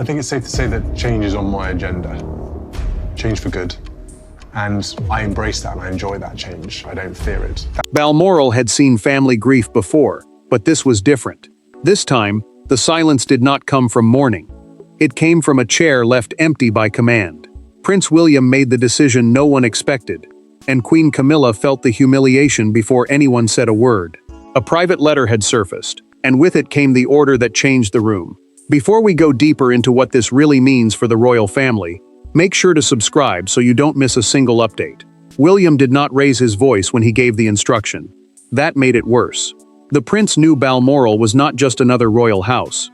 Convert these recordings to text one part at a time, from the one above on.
I think it's safe to say that change is on my agenda. Change for good. And I embrace that and I enjoy that change. I don't fear it. Balmoral had seen family grief before, but this was different. This time, the silence did not come from mourning. It came from a chair left empty by command. Prince William made the decision no one expected, and Queen Camilla felt the humiliation before anyone said a word. A private letter had surfaced, and with it came the order that changed the room. Before we go deeper into what this really means for the royal family, make sure to subscribe so you don't miss a single update. William did not raise his voice when he gave the instruction. That made it worse. The prince knew Balmoral was not just another royal house.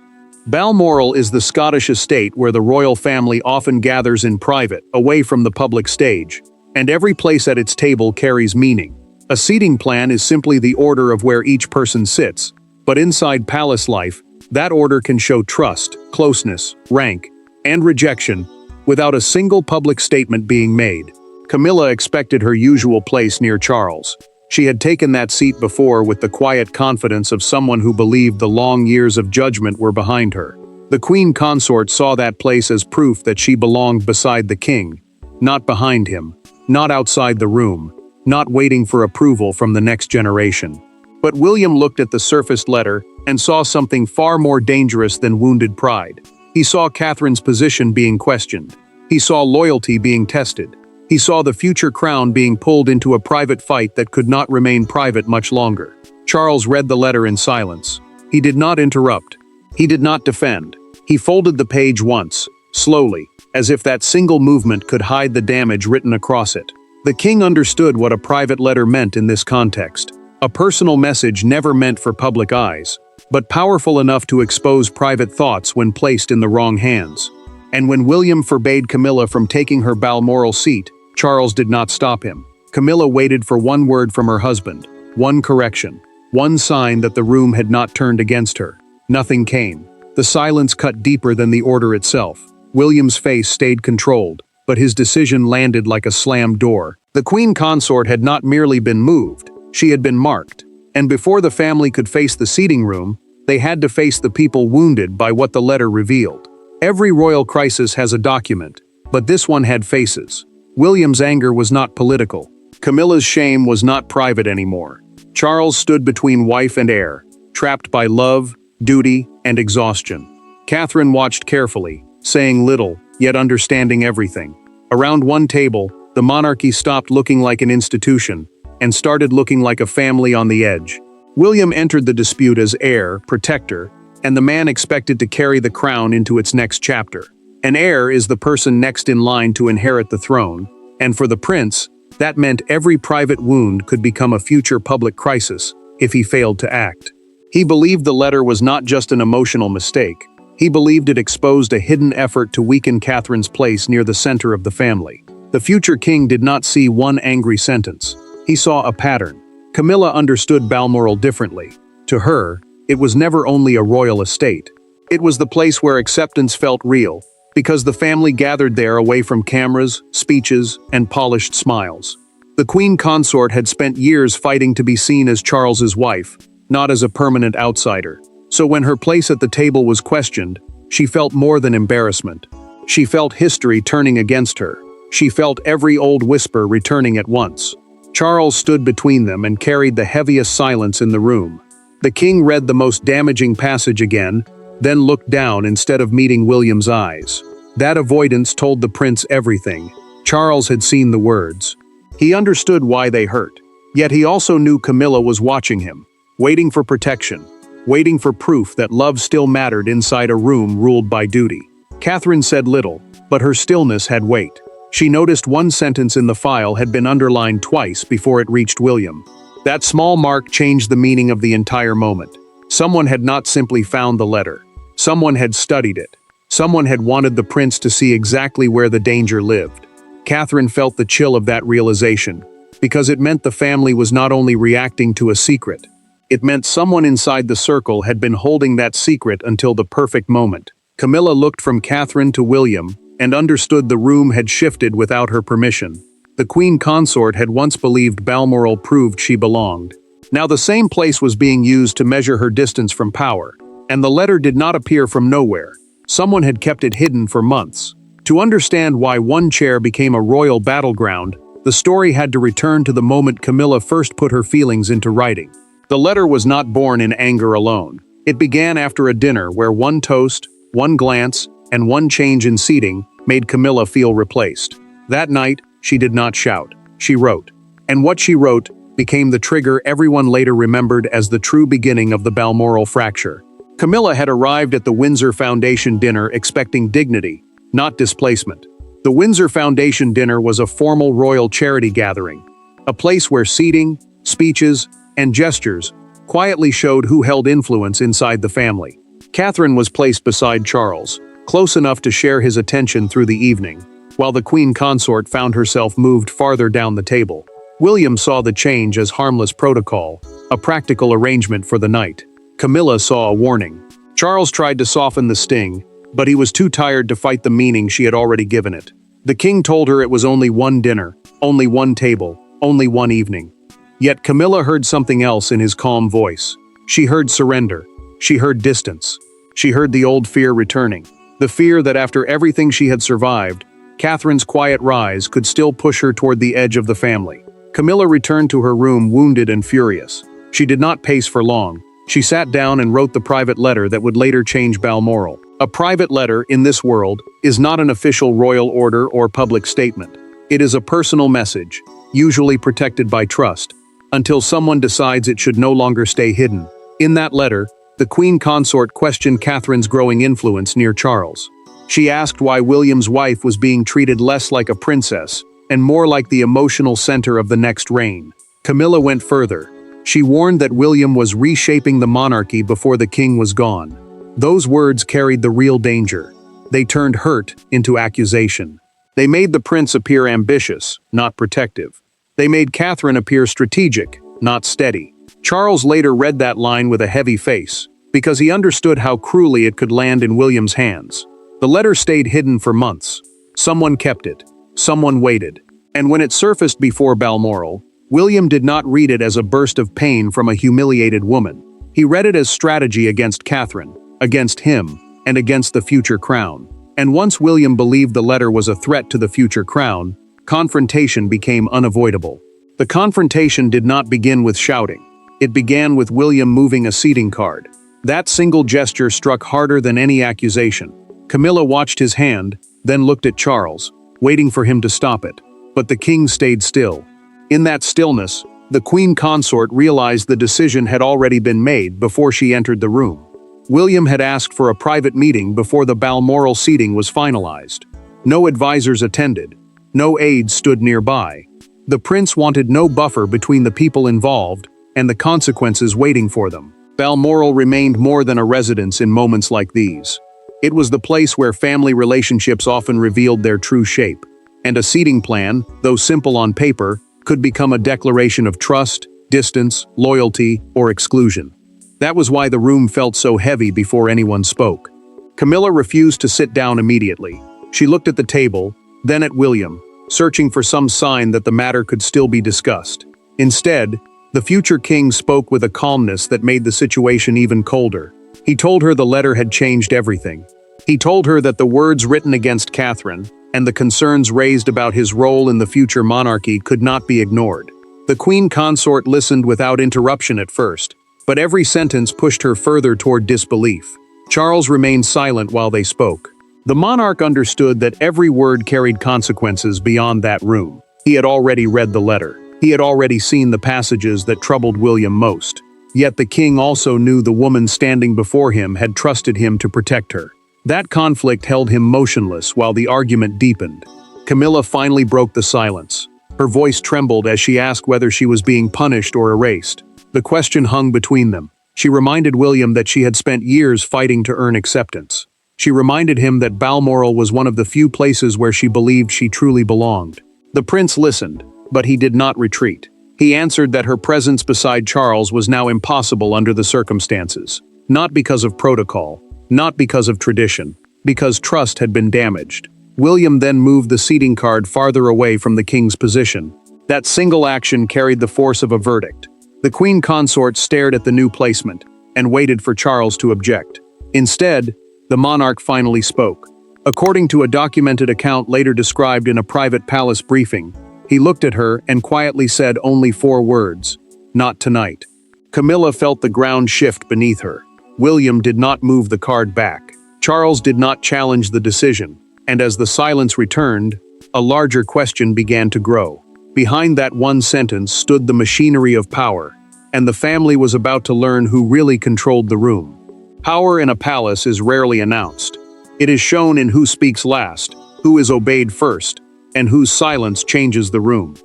Balmoral is the Scottish estate where the royal family often gathers in private, away from the public stage, and every place at its table carries meaning. A seating plan is simply the order of where each person sits, but inside palace life, that order can show trust, closeness, rank, and rejection, without a single public statement being made. Camilla expected her usual place near Charles. She had taken that seat before with the quiet confidence of someone who believed the long years of judgment were behind her. The queen consort saw that place as proof that she belonged beside the king, not behind him, not outside the room, not waiting for approval from the next generation. But William looked at the surfaced letter and saw something far more dangerous than wounded pride. He saw Catherine's position being questioned. He saw loyalty being tested. He saw the future crown being pulled into a private fight that could not remain private much longer. Charles read the letter in silence. He did not interrupt. He did not defend. He folded the page once, slowly, as if that single movement could hide the damage written across it. The king understood what a private letter meant in this context. A personal message never meant for public eyes, but powerful enough to expose private thoughts when placed in the wrong hands. And when William forbade Camilla from taking her Balmoral seat, Charles did not stop him. Camilla waited for one word from her husband, one correction, one sign that the room had not turned against her. Nothing came. The silence cut deeper than the order itself. William's face stayed controlled, but his decision landed like a slammed door. The queen consort had not merely been moved, she had been marked. And before the family could face the seating room, they had to face the people wounded by what the letter revealed. Every royal crisis has a document, but this one had faces. William's anger was not political. Camilla's shame was not private anymore. Charles stood between wife and heir, trapped by love, duty, and exhaustion. Catherine watched carefully, saying little, yet understanding everything. Around one table, the monarchy stopped looking like an institution and started looking like a family on the edge. William entered the dispute as heir, protector, and the man expected to carry the crown into its next chapter. An heir is the person next in line to inherit the throne, and for the prince, that meant every private wound could become a future public crisis if he failed to act. He believed the letter was not just an emotional mistake. He believed it exposed a hidden effort to weaken Catherine's place near the center of the family. The future king did not see one angry sentence. He saw a pattern. Camilla understood Balmoral differently. To her, it was never only a royal estate. It was the place where acceptance felt real, because the family gathered there away from cameras, speeches, and polished smiles. The queen consort had spent years fighting to be seen as Charles's wife, not as a permanent outsider. So when her place at the table was questioned, she felt more than embarrassment. She felt history turning against her. She felt every old whisper returning at once. Charles stood between them and carried the heaviest silence in the room. The king read the most damaging passage again, then looked down instead of meeting William's eyes. That avoidance told the prince everything. Charles had seen the words. He understood why they hurt. Yet he also knew Camilla was watching him, waiting for protection, waiting for proof that love still mattered inside a room ruled by duty. Catherine said little, but her stillness had weight. She noticed one sentence in the file had been underlined twice before it reached William. That small mark changed the meaning of the entire moment. Someone had not simply found the letter. Someone had studied it. Someone had wanted the prince to see exactly where the danger lived. Catherine felt the chill of that realization, because it meant the family was not only reacting to a secret. It meant someone inside the circle had been holding that secret until the perfect moment. Camilla looked from Catherine to William and understood the room had shifted without her permission. The queen consort had once believed Balmoral proved she belonged. Now the same place was being used to measure her distance from power, and the letter did not appear from nowhere. Someone had kept it hidden for months. To understand why one chair became a royal battleground, the story had to return to the moment Camilla first put her feelings into writing. The letter was not born in anger alone. It began after a dinner where one toast, one glance, and one change in seating made Camilla feel replaced. That night, she did not shout. She wrote. And what she wrote became the trigger everyone later remembered as the true beginning of the Balmoral fracture. Camilla had arrived at the Windsor Foundation dinner expecting dignity, not displacement. The Windsor Foundation dinner was a formal royal charity gathering, a place where seating, speeches, and gestures quietly showed who held influence inside the family. Catherine was placed beside Charles, close enough to share his attention through the evening, while the Queen Consort found herself moved farther down the table. William saw the change as harmless protocol, a practical arrangement for the night. Camilla saw a warning. Charles tried to soften the sting, but he was too tired to fight the meaning she had already given it. The king told her it was only one dinner, only one table, only one evening. Yet Camilla heard something else in his calm voice. She heard surrender. She heard distance. She heard the old fear returning. The fear that after everything she had survived, Catherine's quiet rise could still push her toward the edge of the family. Camilla returned to her room wounded and furious. She did not pace for long. She sat down and wrote the private letter that would later change Balmoral. A private letter, in this world, is not an official royal order or public statement. It is a personal message, usually protected by trust, until someone decides it should no longer stay hidden. In that letter, the Queen Consort questioned Catherine's growing influence near Charles. She asked why William's wife was being treated less like a princess and more like the emotional center of the next reign. Camilla went further. She warned that William was reshaping the monarchy before the king was gone. Those words carried the real danger. They turned hurt into accusation. They made the prince appear ambitious, not protective. They made Catherine appear strategic, not steady. Charles later read that line with a heavy face, because he understood how cruelly it could land in William's hands. The letter stayed hidden for months. Someone kept it. Someone waited. And when it surfaced before Balmoral, William did not read it as a burst of pain from a humiliated woman. He read it as strategy against Catherine, against him, and against the future crown. And once William believed the letter was a threat to the future crown, confrontation became unavoidable. The confrontation did not begin with shouting. It began with William moving a seating card. That single gesture struck harder than any accusation. Camilla watched his hand, then looked at Charles, waiting for him to stop it. But the king stayed still. In that stillness, the Queen Consort realized the decision had already been made before she entered the room. William had asked for a private meeting before the Balmoral seating was finalized. No advisors attended. No aides stood nearby. The prince wanted no buffer between the people involved and the consequences waiting for them. Balmoral remained more than a residence in moments like these. It was the place where family relationships often revealed their true shape, and a seating plan, though simple on paper, could become a declaration of trust, distance, loyalty, or exclusion. That was why the room felt so heavy before anyone spoke. Camilla refused to sit down immediately. She looked at the table, then at William, searching for some sign that the matter could still be discussed. Instead, the future king spoke with a calmness that made the situation even colder. He told her the letter had changed everything. He told her that the words written against Catherine and the concerns raised about his role in the future monarchy could not be ignored. The Queen Consort listened without interruption at first, but every sentence pushed her further toward disbelief. Charles remained silent while they spoke. The monarch understood that every word carried consequences beyond that room. He had already read the letter. He had already seen the passages that troubled William most. Yet the king also knew the woman standing before him had trusted him to protect her. That conflict held him motionless while the argument deepened. Camilla finally broke the silence. Her voice trembled as she asked whether she was being punished or erased. The question hung between them. She reminded William that she had spent years fighting to earn acceptance. She reminded him that Balmoral was one of the few places where she believed she truly belonged. The prince listened, but he did not retreat. He answered that her presence beside Charles was now impossible under the circumstances. Not because of protocol, not because of tradition, because trust had been damaged. William then moved the seating card farther away from the king's position. That single action carried the force of a verdict. The Queen Consort stared at the new placement and waited for Charles to object. Instead, The monarch finally spoke. According to a documented account later described in a private palace briefing, he looked at her and quietly said only 4 words, "Not tonight." Camilla felt the ground shift beneath her. William did not move the card back. Charles did not challenge the decision, and as the silence returned, a larger question began to grow. Behind that one sentence stood the machinery of power, and the family was about to learn who really controlled the room. Power in a palace is rarely announced. It is shown in who speaks last, who is obeyed first, and whose silence changes the room.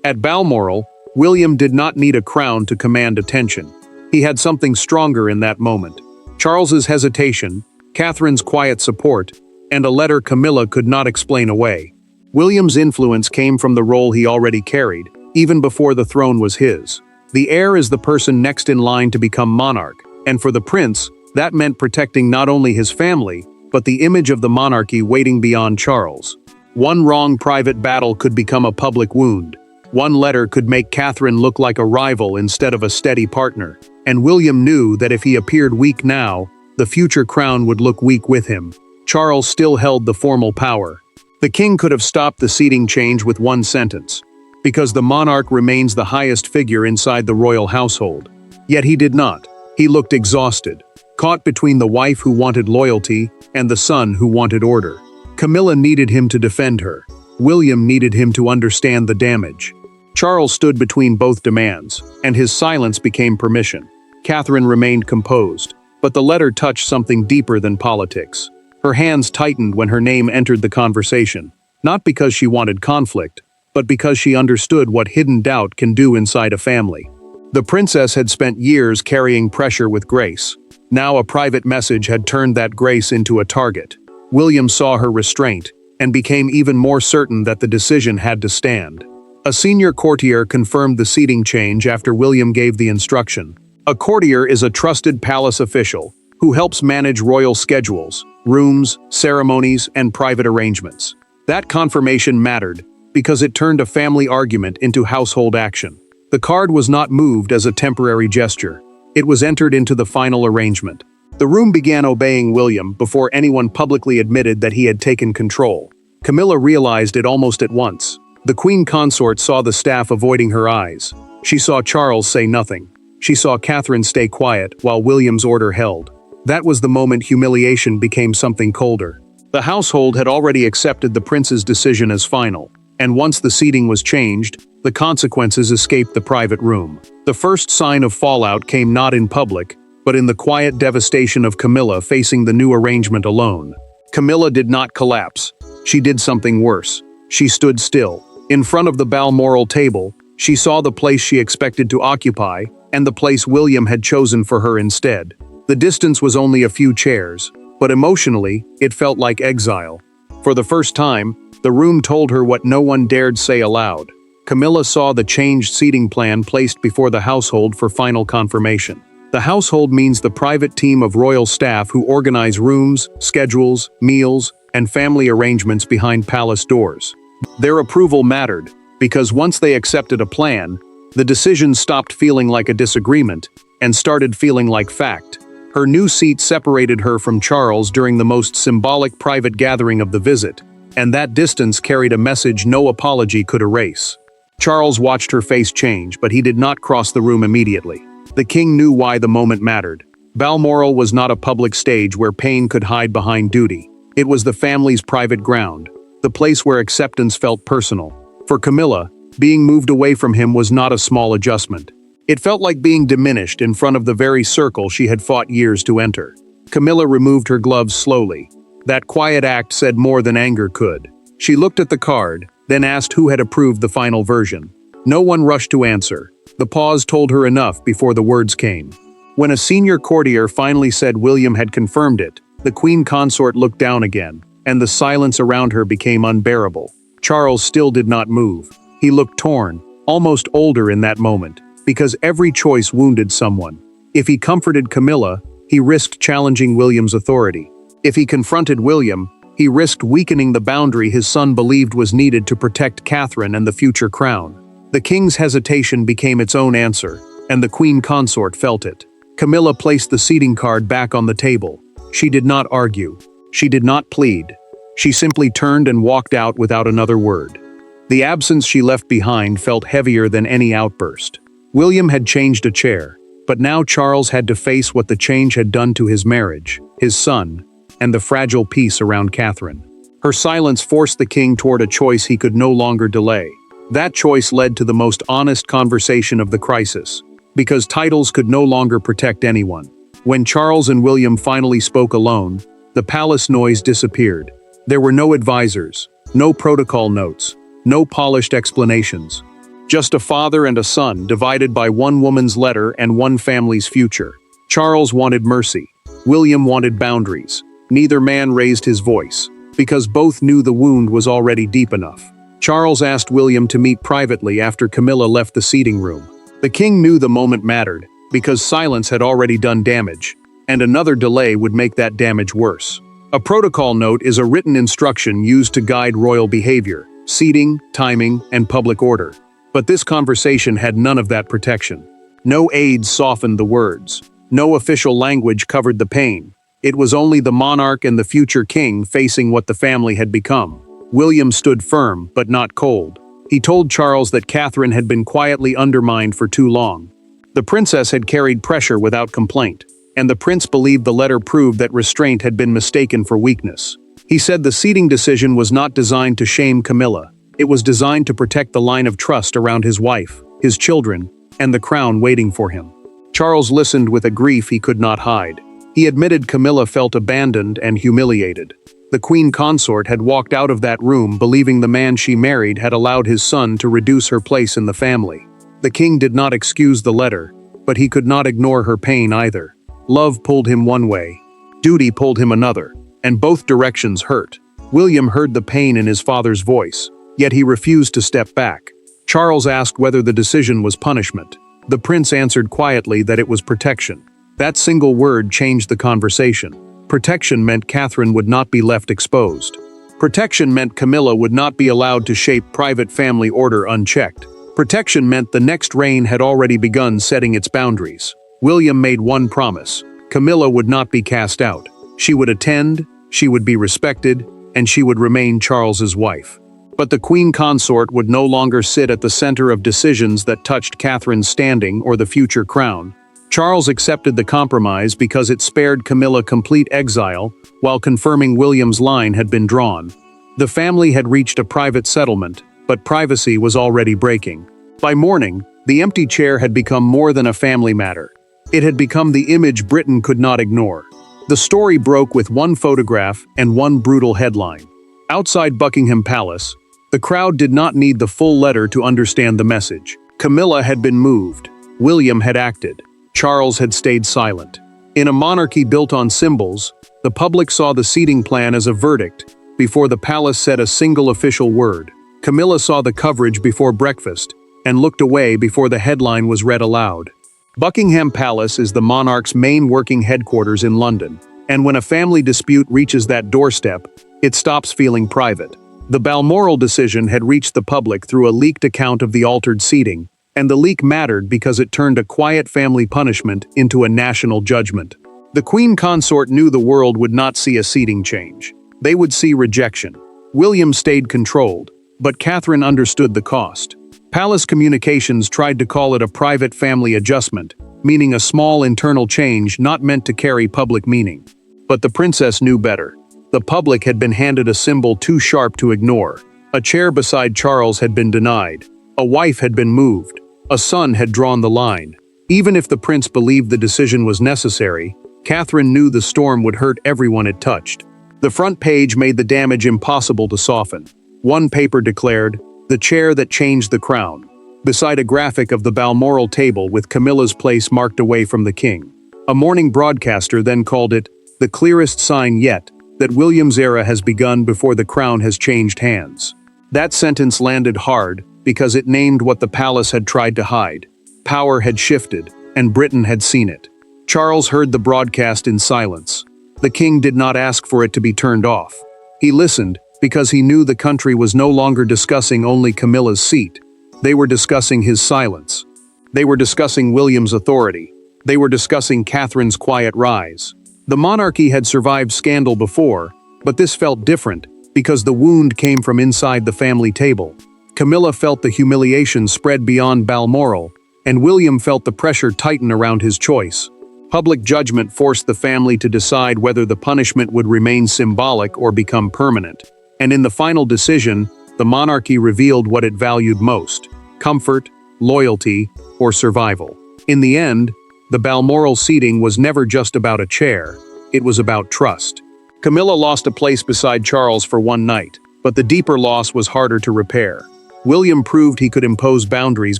At Balmoral, William did not need a crown to command attention. He had something stronger in that moment. Charles's hesitation, Catherine's quiet support, and a letter Camilla could not explain away. William's influence came from the role he already carried, even before the throne was his. The heir is the person next in line to become monarch, and for the prince, that meant protecting not only his family, but the image of the monarchy waiting beyond Charles. One wrong private battle could become a public wound. One letter could make Catherine look like a rival instead of a steady partner, and William knew that if he appeared weak now, the future crown would look weak with him. Charles still held the formal power. The king could have stopped the seating change with one sentence, because the monarch remains the highest figure inside the royal household. Yet he did not. He looked exhausted, caught between the wife who wanted loyalty and the son who wanted order. Camilla needed him to defend her. William needed him to understand the damage. Charles stood between both demands, and his silence became permission. Catherine remained composed, but the letter touched something deeper than politics. Her hands tightened when her name entered the conversation, not because she wanted conflict, but because she understood what hidden doubt can do inside a family. The princess had spent years carrying pressure with grace. Now a private message had turned that grace into a target. William saw her restraint, and became even more certain that the decision had to stand. A senior courtier confirmed the seating change after William gave the instruction. A courtier is a trusted palace official who helps manage royal schedules, rooms, ceremonies, and private arrangements. That confirmation mattered because it turned a family argument into household action. The card was not moved as a temporary gesture. It was entered into the final arrangement. The room began obeying William before anyone publicly admitted that he had taken control. Camilla realized it almost at once. The queen consort saw the staff avoiding her eyes. She saw Charles say nothing. She saw Catherine stay quiet while William's order held. That was the moment humiliation became something colder. The household had already accepted the prince's decision as final, and once the seating was changed, the consequences escaped the private room. The first sign of fallout came not in public, but in the quiet devastation of Camilla facing the new arrangement alone. Camilla did not collapse. She did something worse. She stood still. In front of the Balmoral table, she saw the place she expected to occupy, and the place William had chosen for her instead. The distance was only a few chairs, but emotionally, it felt like exile. For the first time, the room told her what no one dared say aloud. Camilla saw the changed seating plan placed before the household for final confirmation. The household means the private team of royal staff who organize rooms, schedules, meals, and family arrangements behind palace doors. Their approval mattered, because once they accepted a plan, the decision stopped feeling like a disagreement and started feeling like fact. Her new seat separated her from Charles during the most symbolic private gathering of the visit, and that distance carried a message no apology could erase. Charles watched her face change, but he did not cross the room immediately. The king knew why the moment mattered. Balmoral was not a public stage where pain could hide behind duty. It was the family's private ground, the place where acceptance felt personal. For Camilla, being moved away from him was not a small adjustment. It felt like being diminished in front of the very circle she had fought years to enter. Camilla removed her gloves slowly. That quiet act said more than anger could. She looked at the card, then asked who had approved the final version. No one rushed to answer. The pause told her enough before the words came. When a senior courtier finally said William had confirmed it, the queen consort looked down again, and the silence around her became unbearable. Charles still did not move. He looked torn, almost older in that moment, because every choice wounded someone. If he comforted Camilla, he risked challenging William's authority. If he confronted William, he risked weakening the boundary his son believed was needed to protect Catherine and the future crown. The king's hesitation became its own answer, and the queen consort felt it. Camilla placed the seating card back on the table. She did not argue. She did not plead. She simply turned and walked out without another word. The absence she left behind felt heavier than any outburst. William had changed a chair, but now Charles had to face what the change had done to his marriage, his son, and the fragile peace around Catherine. Her silence forced the king toward a choice he could no longer delay. That choice led to the most honest conversation of the crisis, because titles could no longer protect anyone. When Charles and William finally spoke alone, the palace noise disappeared. There were no advisors, no protocol notes, no polished explanations. Just a father and a son divided by one woman's letter and one family's future. Charles wanted mercy. William wanted boundaries. Neither man raised his voice, because both knew the wound was already deep enough. Charles asked William to meet privately after Camilla left the seating room. The king knew the moment mattered, because silence had already done damage, and another delay would make that damage worse. A protocol note is a written instruction used to guide royal behavior, seating, timing, and public order. But this conversation had none of that protection. No aides softened the words. No official language covered the pain. It was only the monarch and the future king facing what the family had become. William stood firm, but not cold. He told Charles that Catherine had been quietly undermined for too long. The princess had carried pressure without complaint, and the prince believed the letter proved that restraint had been mistaken for weakness. He said the seating decision was not designed to shame Camilla. It was designed to protect the line of trust around his wife, his children, and the crown waiting for him. Charles listened with a grief he could not hide. He admitted Camilla felt abandoned and humiliated. The queen consort had walked out of that room believing the man she married had allowed his son to reduce her place in the family. The king did not excuse the letter, but he could not ignore her pain either. Love pulled him one way, duty pulled him another, and both directions hurt. William heard the pain in his father's voice, yet he refused to step back. Charles asked whether the decision was punishment. The prince answered quietly that it was protection. That single word changed the conversation. Protection meant Catherine would not be left exposed. Protection meant Camilla would not be allowed to shape private family order unchecked. Protection meant the next reign had already begun setting its boundaries. William made one promise. Camilla would not be cast out. She would attend, she would be respected, and she would remain Charles's wife. But the queen consort would no longer sit at the center of decisions that touched Catherine's standing or the future crown. Charles accepted the compromise because it spared Camilla complete exile while confirming William's line had been drawn. The family had reached a private settlement, but privacy was already breaking. By morning, the empty chair had become more than a family matter. It had become the image Britain could not ignore. The story broke with one photograph and one brutal headline. Outside Buckingham Palace, the crowd did not need the full letter to understand the message. Camilla had been moved. William had acted. Charles had stayed silent. In a monarchy built on symbols, the public saw the seating plan as a verdict before the palace said a single official word. Camilla saw the coverage before breakfast and looked away before the headline was read aloud. Buckingham Palace is the monarch's main working headquarters in London, and when a family dispute reaches that doorstep, it stops feeling private. The Balmoral decision had reached the public through a leaked account of the altered seating, and the leak mattered because it turned a quiet family punishment into a national judgment. The queen consort knew the world would not see a seating change. They would see rejection. William stayed controlled, but Catherine understood the cost. Palace communications tried to call it a private family adjustment, meaning a small internal change not meant to carry public meaning. But the princess knew better. The public had been handed a symbol too sharp to ignore. A chair beside Charles had been denied. A wife had been moved. A son had drawn the line. Even if the prince believed the decision was necessary, Catherine knew the storm would hurt everyone it touched. The front page made the damage impossible to soften. One paper declared, "The chair that changed the crown," beside a graphic of the Balmoral table with Camilla's place marked away from the king. A morning broadcaster then called it, "The clearest sign yet that William's era has begun before the crown has changed hands." That sentence landed hard because it named what the palace had tried to hide. Power had shifted, and Britain had seen it. Charles heard the broadcast in silence. The king did not ask for it to be turned off. He listened because he knew the country was no longer discussing only Camilla's seat. They were discussing his silence. They were discussing William's authority. They were discussing Catherine's quiet rise. The monarchy had survived scandal before, but this felt different because the wound came from inside the family table. Camilla felt the humiliation spread beyond Balmoral, and William felt the pressure tighten around his choice. Public judgment forced the family to decide whether the punishment would remain symbolic or become permanent. And in the final decision, the monarchy revealed what it valued most: comfort, loyalty, or survival. In the end, the Balmoral seating was never just about a chair, it was about trust. Camilla lost a place beside Charles for one night, but the deeper loss was harder to repair. William proved he could impose boundaries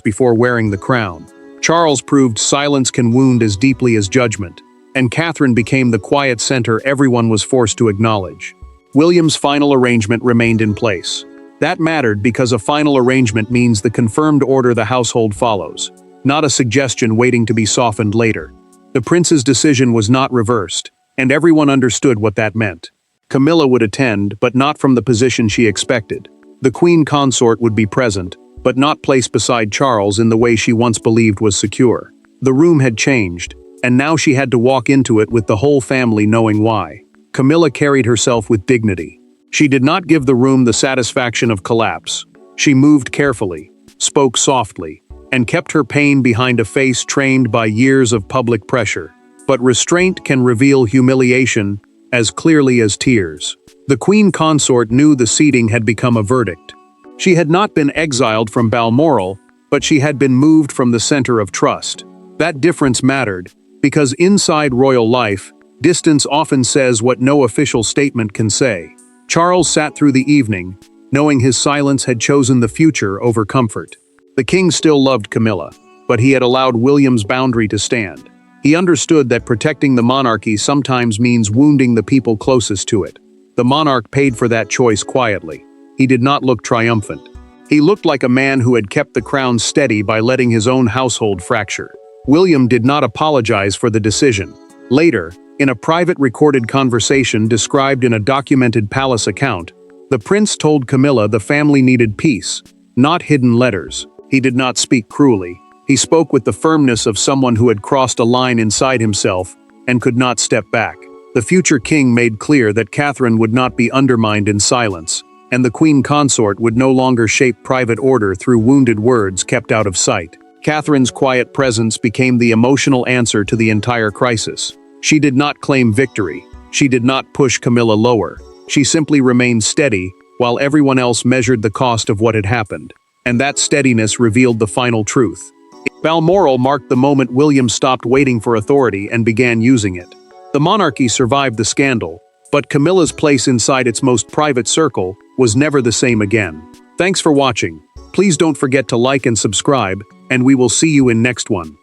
before wearing the crown. Charles proved silence can wound as deeply as judgment, and Catherine became the quiet center everyone was forced to acknowledge. William's final arrangement remained in place. That mattered because a final arrangement means the confirmed order the household follows, not a suggestion waiting to be softened later. The prince's decision was not reversed, and everyone understood what that meant. Camilla would attend, but not from the position she expected. The queen consort would be present, but not placed beside Charles in the way she once believed was secure. The room had changed, and now she had to walk into it with the whole family knowing why. Camilla carried herself with dignity. She did not give the room the satisfaction of collapse. She moved carefully, spoke softly, and kept her pain behind a face trained by years of public pressure. But restraint can reveal humiliation as clearly as tears. The queen consort knew the seating had become a verdict. She had not been exiled from Balmoral, but she had been moved from the center of trust. That difference mattered, because inside royal life, distance often says what no official statement can say. Charles sat through the evening, knowing his silence had chosen the future over comfort. The king still loved Camilla, but he had allowed William's boundary to stand. He understood that protecting the monarchy sometimes means wounding the people closest to it. The monarch paid for that choice quietly. He did not look triumphant. He looked like a man who had kept the crown steady by letting his own household fracture. William did not apologize for the decision. Later, in a private recorded conversation described in a documented palace account, the prince told Camilla the family needed peace, not hidden letters. He did not speak cruelly. He spoke with the firmness of someone who had crossed a line inside himself and could not step back. The future king made clear that Catherine would not be undermined in silence, and the queen consort would no longer shape private order through wounded words kept out of sight. Catherine's quiet presence became the emotional answer to the entire crisis. She did not claim victory. She did not push Camilla lower. She simply remained steady while everyone else measured the cost of what had happened. And that steadiness revealed the final truth. Balmoral marked the moment William stopped waiting for authority and began using it. The monarchy survived the scandal, but Camilla's place inside its most private circle was never the same again. Thanks for watching. Please don't forget to like and subscribe, and we will see you in next one.